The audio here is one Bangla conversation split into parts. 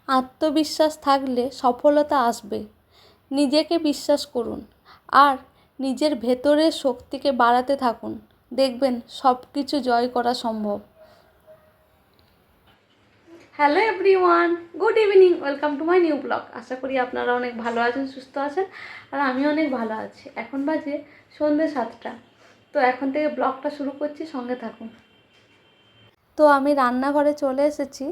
আত্মবিশ্বাস থাকলে সফলতা আসবে। নিজেকে বিশ্বাস করুন আর নিজের ভেতরের শক্তিকে বাড়াতে থাকুন, দেখবেন সব কিছু জয় করা সম্ভব। Hello everyone, good evening, welcome to my new blog. আশা করি আপনারা অনেক ভালো আছেন, সুস্থ আছেন, আর আমি অনেক ভালো আছি। এখন বাজে সন্ধ্যে 7টা। তো এখন থেকে ব্লগটা শুরু করছি, সঙ্গে থাকুন। তো আমি রান্নাঘরে চলে এসেছি,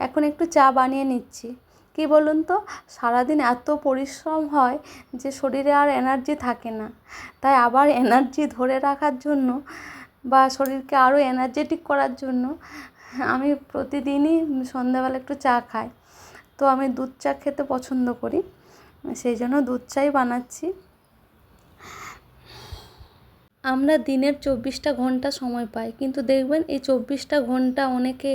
এখন একটু চা বানিয়ে নিচ্ছি। কি বলুন তো, সারাদিন এত পরিশ্রম হয় যে শরীরে আর এনার্জি থাকে না। তাই আবার এনার্জি ধরে রাখার জন্য বা শরীরকে আরও এনার্জেটিক করার জন্য আমি প্রতিদিনই সন্ধ্যাবেলা একটু চা খাই। তো আমি দুধ চা খেতে পছন্দ করি, সেই জন্য দুধ চাই বানাচ্ছি। আমরা দিনের 24টা ঘন্টা সময় পাই, কিন্তু দেখবেন এই 24টা ঘন্টা অনেকে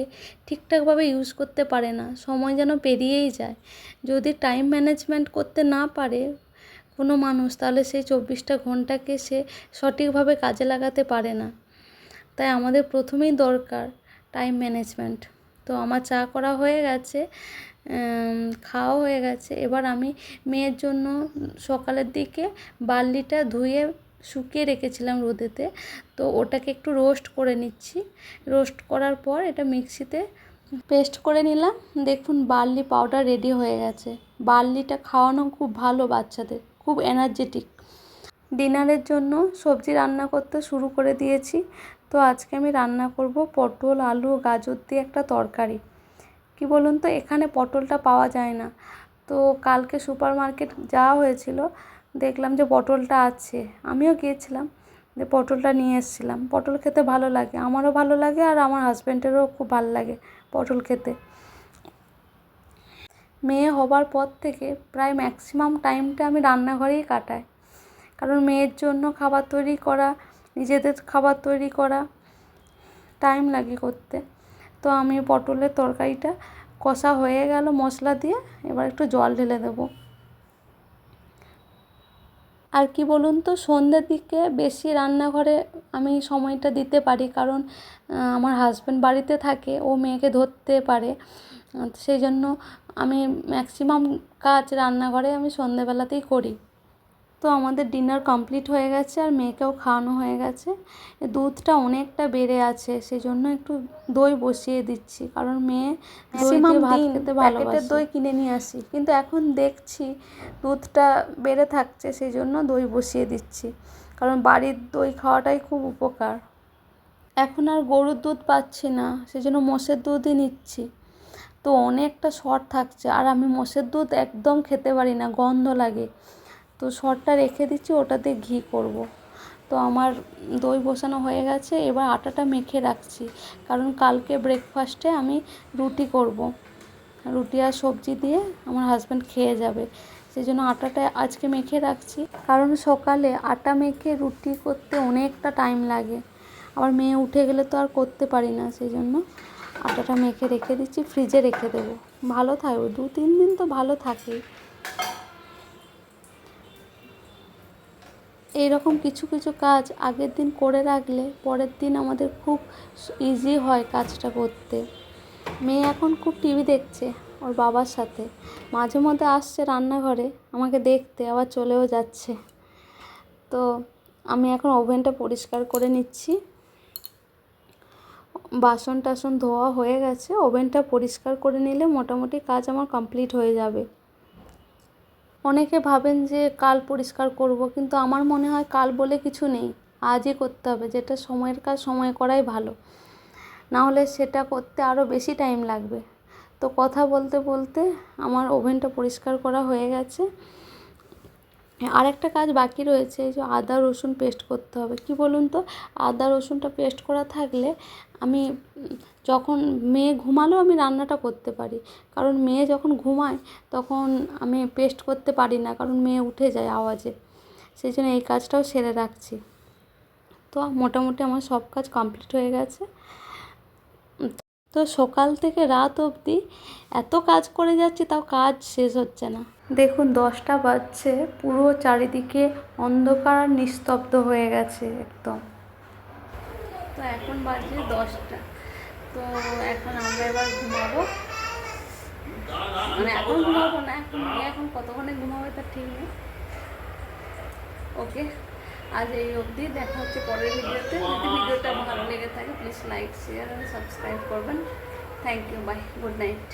ঠিকঠাকভাবে ইউজ করতে পারে না, সময় যেন পেরিয়েই যায়। যদি টাইম ম্যানেজমেন্ট করতে না পারে কোনো মানুষ, তাহলে সেই 24টা ঘন্টাকে সে সঠিকভাবে কাজে লাগাতে পারে না। তাই আমাদের প্রথমেই দরকার টাইম ম্যানেজমেন্ট। তো আমার চা করা হয়ে গেছে, খাওয়া হয়ে গেছে। এবার আমি মেয়ের জন্য সকালের দিকে বার্লিটা ধুয়ে শুকিয়ে রেখেছিলাম রোদেতে, তো ওটাকে একটু রোস্ট করে নিচ্ছি। রোস্ট করার পর এটা মিক্সিতে পেস্ট করে নিলাম। দেখুন বার্লি পাউডার রেডি হয়ে গেছে। বার্লিটা খাওয়ানো খুব ভালো বাচ্চাদের, খুব এনার্জেটিক। ডিনারের জন্য সবজি রান্না করতে শুরু করে দিয়েছি। তো আজকে আমি রান্না করব পটল, আলু, গাজর দিয়ে একটা তরকারি। কি বলুন তো, এখানে পটলটা পাওয়া যায় না। তো কালকে সুপার মার্কেট যাওয়া হয়েছিল, দেখলাম যে পটলটা আছে। আমিও গিয়েছিলাম, যে পটলটা নিয়ে এসেছিলাম। পটল খেতে ভালো লাগে, আমারও ভালো লাগে, আর আমার হাজব্যান্ডেরও খুব ভালো লাগে পটল খেতে। মেয়ে হবার পর থেকে প্রায় ম্যাক্সিমাম টাইমটা আমি রান্নাঘরেই কাটাই, কারণ মেয়ের জন্য খাবার তৈরি করা, নিজেদের খাবার তৈরি করা টাইম লাগে করতে। তো আমি পটলের তরকারিটা কষা হয়ে গেল মশলা দিয়ে, এবার একটু জল ঢেলে দেবো। আর কি বলুন তো, সন্ধ্যের দিকে বেশি রান্নাঘরে আমি সময়টা দিতে পারি, কারণ আমার হাজব্যান্ড বাড়িতে থাকে, ও মেয়েকে ধরতে পারে। সেই জন্য আমি ম্যাক্সিমাম কাজ রান্নাঘরে আমি সন্ধ্যেবেলাতেই করি। তো আমাদের ডিনার কমপ্লিট হয়ে গেছে, আর মেয়েকেও খাওয়ানো হয়ে গেছে। দুধটা অনেকটা বেড়ে আছে, সেই জন্য একটু দই বসিয়ে দিচ্ছি, কারণ মেয়ে দই দিয়ে ভাত খেতে ভালোবাসে। প্যাকেটের দই কিনে নিয়ে আসি, কিন্তু এখন দেখছি দুধটা বেড়ে থাকছে, সেই জন্য দই বসিয়ে দিচ্ছি, কারণ বাড়ির দই খাওয়াটাই খুব উপকার। এখন আর গরুর দুধ পাচ্ছি না, সেই জন্য মোষের দুধই নিচ্ছি। তো অনেকটা শর্ট থাকছে, আর আমি মোষের দুধ একদম খেতে পারি না, গন্ধ লাগে। তো শর্টটা রেখে দিচ্ছি, ওটাতে ঘি করব। তো আমার দই বসানো হয়ে গেছে, এবার আটাটা মেখে রাখছি, কারণ কালকে ব্রেকফাস্টে আমি রুটি করব। রুটি আর সবজি দিয়ে আমার হাজব্যান্ড খেয়ে যাবে, সেই জন্য আটাটা আজকে মেখে রাখছি। কারণ সকালে আটা মেখে রুটি করতে অনেকটা টাইম লাগে, আবার মেয়ে উঠে গেলে তো আর করতে পারি না, সেই জন্য আটাটা মেখে রেখে দিচ্ছি, ফ্রিজে রেখে দেবো। ভালো থাকবে, 2-3 দিন তো ভালো থাকেই। এইরকম কিছু কিছু কাজ আগের দিন করে রাখলে পরের দিন আমাদের খুব ইজি হয় কাজটা করতে। মেয়ে এখন খুব টিভি দেখছে ওর বাবার সাথে, মাঝে মধ্যে আসছে রান্নাঘরে আমাকে দেখতে, আবার চলেও যাচ্ছে। তো আমি এখন ওভেনটা পরিষ্কার করে নিচ্ছি। বাসন টাসন ধোয়া হয়ে গেছে, ওভেনটা পরিষ্কার করে নিলে মোটামুটি কাজ আমার কমপ্লিট হয়ে যাবে। অনেকে ভাবেন যে কাল পরিষ্কার করব, কিন্তু আমার মনে হয় কাল বলে কিছু নেই, আজই করতে হবে। যেটা সময়ের কাজ সময় করাই ভালো, না হলে সেটা করতে আরও বেশি টাইম লাগবে। তো কথা বলতে বলতে আমার ওভেনটা পরিষ্কার করা হয়ে গেছে। আর একটা কাজ বাকি রয়েছে, এই যে আদা রসুন পেস্ট করতে হবে। কি বলুন তো, আদা রসুনটা পেস্ট করা থাকলে আমি যখন মেয়ে ঘুমালেও আমি রান্নাটা করতে পারি, কারণ মেয়ে যখন ঘুমায় তখন আমি পেস্ট করতে পারি না, কারণ মেয়ে উঠে যায় আওয়াজে। সেই জন্য এই কাজটাও সেরে রাখছি। তো মোটামুটি আমার সব কাজ কমপ্লিট হয়ে গেছে। তো সকাল থেকে রাত অবধি এত কাজ করে যাচ্ছি, তাও কাজ শেষ হচ্ছে না। দেখুন 10টা বাজছে, পুরো চারিদিকে অন্ধকার নিস্তব্ধ হয়ে গেছে একদম। তো এখন বাজে 10টা। তো এখন আমরা এবার ঘুমাবো। মানে এখন ঘুমাবো না, এখন কতক্ষণে ঘুমাবে তার ঠিক নেই। ওকে, আজ এই অবধি, দেখা হচ্ছে পরের ভিডিওতে। যদি ভিডিওটা ভালো লেগে থাকে প্লিজ লাইক শেয়ার আর সাবস্ক্রাইব করবেন। Thank you, bye, good night.